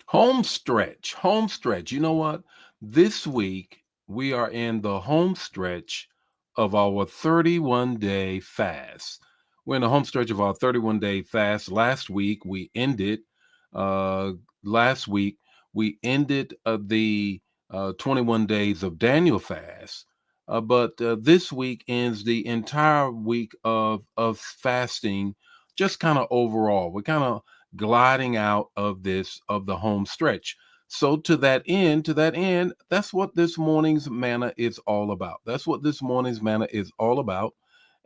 Home stretch. You know what? This week we are in the home stretch of our 31-day fast. We're in the home stretch of our 31-day fast. Uh last week we ended the 21 days of Daniel fast. But this week ends the entire week of fasting, just kind of overall. We're kind of gliding out of the home stretch. So to that end, that's what this morning's manna is all about. That's what this morning's manna is all about.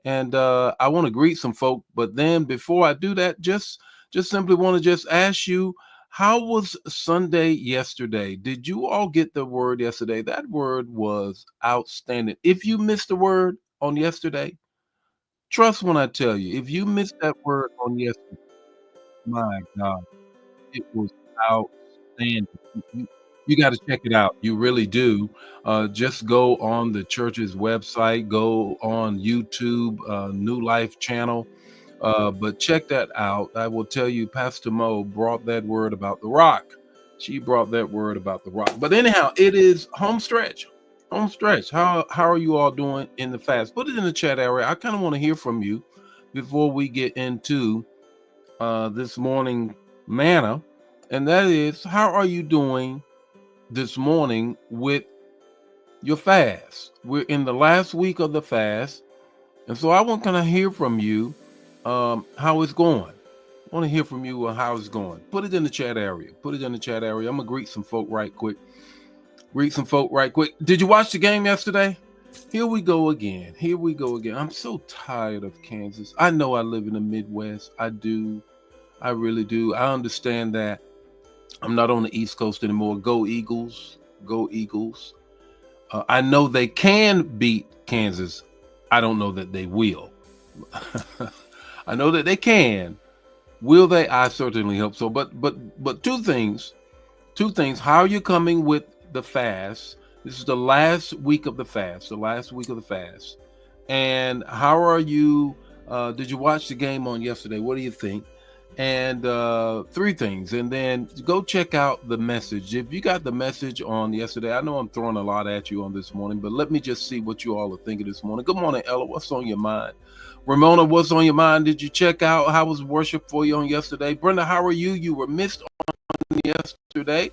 And I want to greet some folk, but then before I do that, just simply want to just ask you, how was Sunday yesterday? Did you all get the word yesterday? That word was outstanding. If you missed the word on yesterday, trust when I tell you, if you missed that word on yesterday, my God. It was outstanding. You gotta check it out. You really do. Just go on the church's website, go on YouTube, New Life channel, but check that out. I will tell you, Pastor Mo brought that word about the rock. She brought that word about the rock. But anyhow, it is home stretch. Home stretch. How are you all doing in the fast? Put it in the chat area. I kind of want to hear from you before we get into this morning manna, and that is, how are you doing this morning with your fast? We're in the last week of the fast, and so I want to kind of hear from you how it's going. I want to hear from you on how it's going. Put it in the chat area. Put it in the chat area. I'm gonna greet some folk right quick. Did you watch the game yesterday? Here we go again. Here we go again. I'm so tired of Kansas. I know I live in the Midwest. I do. I really do. I understand that I'm not on the East Coast anymore. Go Eagles. Go Eagles. I know they can beat Kansas. I don't know that they will. I know that they can. Will they? I certainly hope so. But two things. Two things. How are you coming with the fast? This is the last week of the fast. The last week of the fast. And how are you? Did you watch the game on yesterday? What do you think? And three things, and then go check out the message. If you got the message on yesterday, I know I'm throwing a lot at you on this morning, but let me just see what you all are thinking this morning. Good morning, Ella. What's on your mind? Ramona, what's on your mind? Did you check out how was worship for you on yesterday? Brenda, how are you? You were missed on yesterday,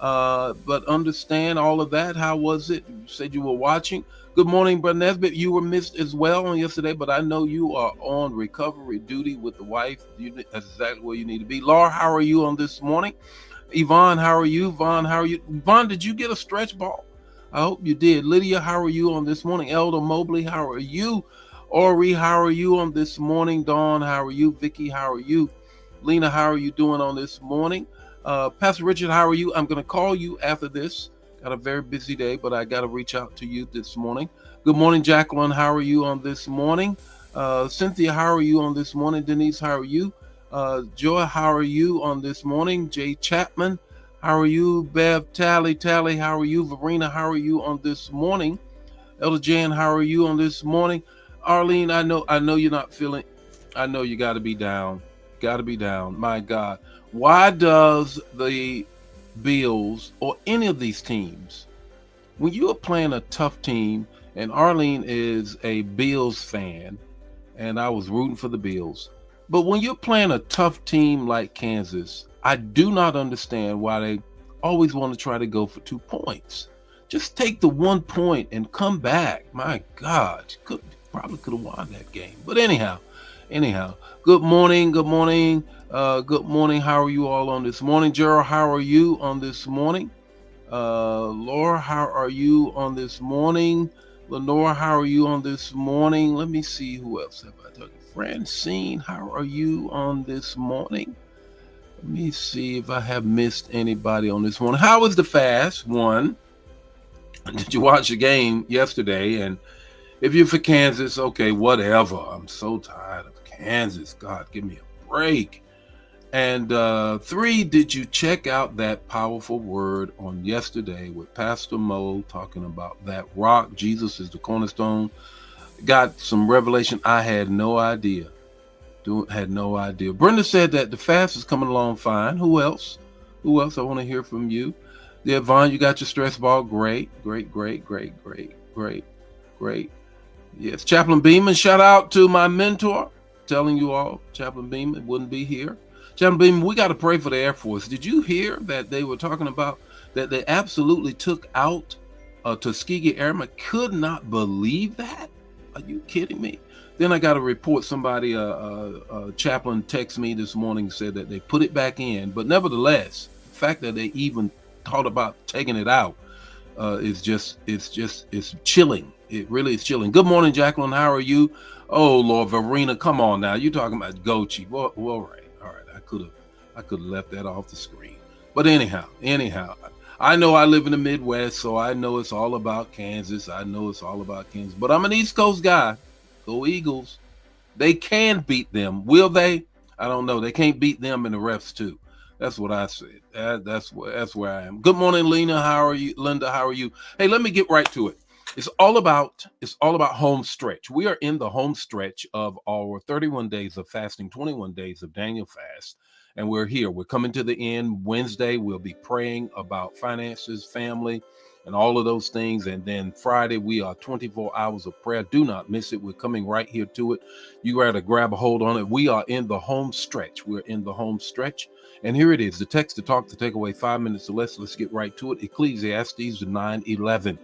but understand all of that. How was it? You said you were watching. Good morning, Brother Nesbitt. You were missed as well on yesterday, but I know you are on recovery duty with the wife. That's exactly where you need to be. Laura, how are you on this morning? Yvonne, how are you? Vaughn, how are you? Vaughn, did you get a stretch ball? I hope you did. Lydia, how are you on this morning? Elder Mobley, how are you? Ori, how are you on this morning? Dawn, how are you? Vicky, how are you? Lena, how are you doing on this morning? Pastor Richard, how are you? I'm going to call you after this. Got a very busy day, but I got to reach out to you this morning. Good morning, Jacqueline. How are you on this morning? Cynthia, how are you on this morning? Denise, how are you? Joy, how are you on this morning? Jay Chapman, how are you? Bev, Tally, how are you? Verena, how are you on this morning? Elder Jan, how are you on this morning? Arlene, I know you're not feeling. I know you got to be down. Got to be down. My God, why does the Bills or any of these teams, when you are playing a tough team, and Arlene is a Bills fan, and I was rooting for the Bills, but when you're playing a tough team like Kansas, I do not understand why they always want to try to go for 2 points. Just take the 1 point and come back. My God, probably could have won that game. But anyhow, good morning. Good morning. How are you all on this morning? Gerald, how are you on this morning? Laura, how are you on this morning? Lenore, how are you on this morning? Let me see who else have I talked to. Francine, how are you on this morning? Let me see if I have missed anybody on this morning. How was the fast? One, did you watch the game yesterday? And if you're for Kansas, okay, whatever. I'm so tired of Kansas. God, give me a break. And 3, did you check out that powerful word on yesterday with Pastor Mo talking about that rock? Jesus is the cornerstone. Got some revelation. I had no idea. Brenda said that the fast is coming along fine. Who else? Who else? I want to hear from you. Yeah, Vaughn, you got your stress ball. Great, great, great, great, great, great, great. Yes, Chaplain Beeman, shout out to my mentor. Telling you all, Chaplain Beeman wouldn't be here. Chaplain Beeman, we got to pray for the Air Force. Did you hear that they were talking about that they absolutely took out Tuskegee Airmen? Could not believe that. Are you kidding me? Then I got a report. Somebody, chaplain, texted me this morning, said that they put it back in, but nevertheless, the fact that they even thought about taking it out it's chilling. It really is chilling. Good morning, Jacqueline. How are you? Oh Lord, Verena, come on now. You talking about Gochi? Well, all right. I could have left that off the screen. But anyhow, I know I live in the Midwest, so I know it's all about Kansas. But I'm an East Coast guy. Go Eagles. They can beat them. Will they? I don't know. They can't beat them and the refs too. That's what I said. That's where I am. Good morning, Lena. How are you? Linda, how are you? Hey, let me get right to it. It's all about Homestretch. We are in the home stretch of our 31 days of fasting, 21 days of Daniel fast, and we're here. We're coming to the end. Wednesday, we'll be praying about finances, family, and all of those things. And then Friday, we are 24 hours of prayer. Do not miss it. We're coming right here to it. You got to grab a hold on it. We are in the home stretch. We're in the home stretch. And here it is, the text to talk to take away 5 minutes or less. Let's get right to it. Ecclesiastes 9:11.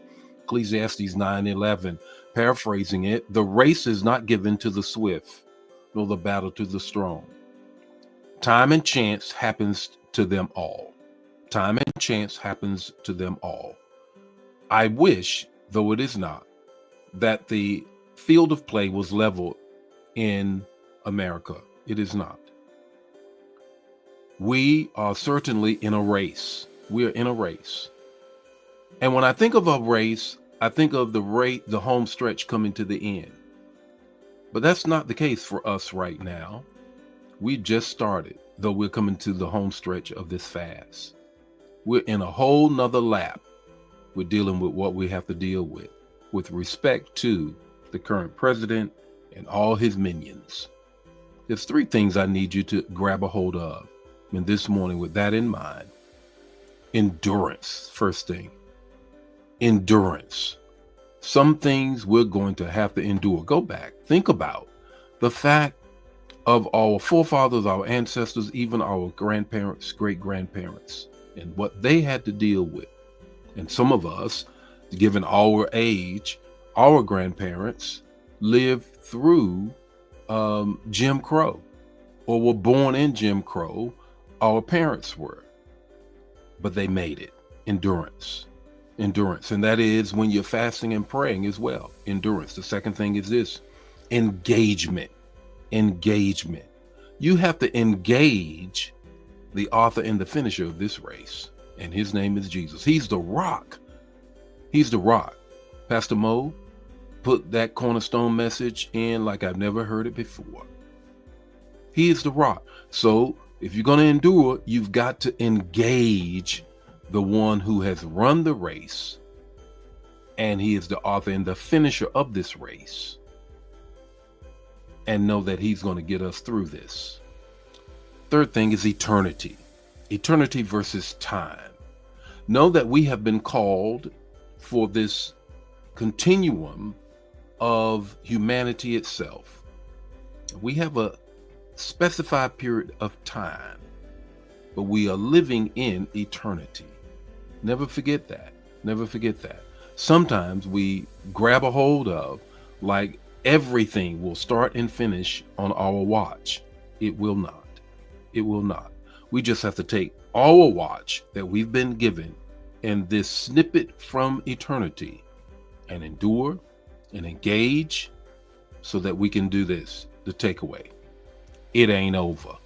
Ecclesiastes 9:11. Paraphrasing it, the race is not given to the swift, nor the battle to the strong. Time and chance happens to them all. Time and chance happens to them all. I wish, though it is not, that the field of play was level in America. It is not. We are certainly in a race. We are in a race. And when I think of a race, I think of the home stretch coming to the end. But that's not the case for us right now. We just started, though we're coming to the home stretch of this fast. We're in a whole nother lap. We're dealing with what we have to deal with respect to the current president and all his minions. There's 3 things I need you to grab a hold of. And this morning, with that in mind, endurance, first thing, endurance. Some things we're going to have to endure. Go back, think about the fact of our forefathers, our ancestors, even our grandparents, great-grandparents, and what they had to deal with. And some of us, given our age, our grandparents lived through Jim Crow, or were born in Jim Crow. Our parents were, but they made it. Endurance. And that is when you're fasting and praying as well. Endurance. The second thing is this: engagement. You have to engage the author and the finisher of this race, and his name is Jesus. He's the rock. Pastor Mo put that cornerstone message in like I've never heard it before. He is the rock. So if you're going to endure, you've got to engage the one who has run the race, and he is the author and the finisher of this race, and know that he's going to get us through this. Third thing is eternity. Eternity versus time. Know that we have been called for this continuum of humanity itself. We have a specified period of time, but we are living in eternity. Never forget that. Sometimes we grab a hold of, like, everything will start and finish on our watch. It will not. We just have to take our watch that we've been given and this snippet from eternity and endure and engage so that we can do this. The takeaway: it ain't over.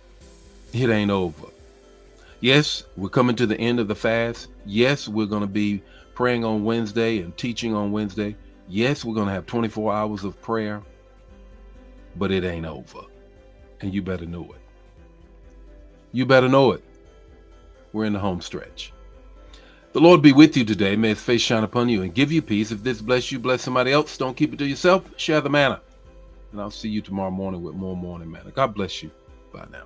Yes, we're coming to the end of the fast. Yes, we're going to be praying on Wednesday and teaching on Wednesday. Yes, we're going to have 24 hours of prayer, but it ain't over. And you better know it. We're in the home stretch. The Lord be with you today. May his face shine upon you and give you peace. If this bless you, bless somebody else. Don't keep it to yourself. Share the manna. And I'll see you tomorrow morning with more morning manna. God bless you. Bye now.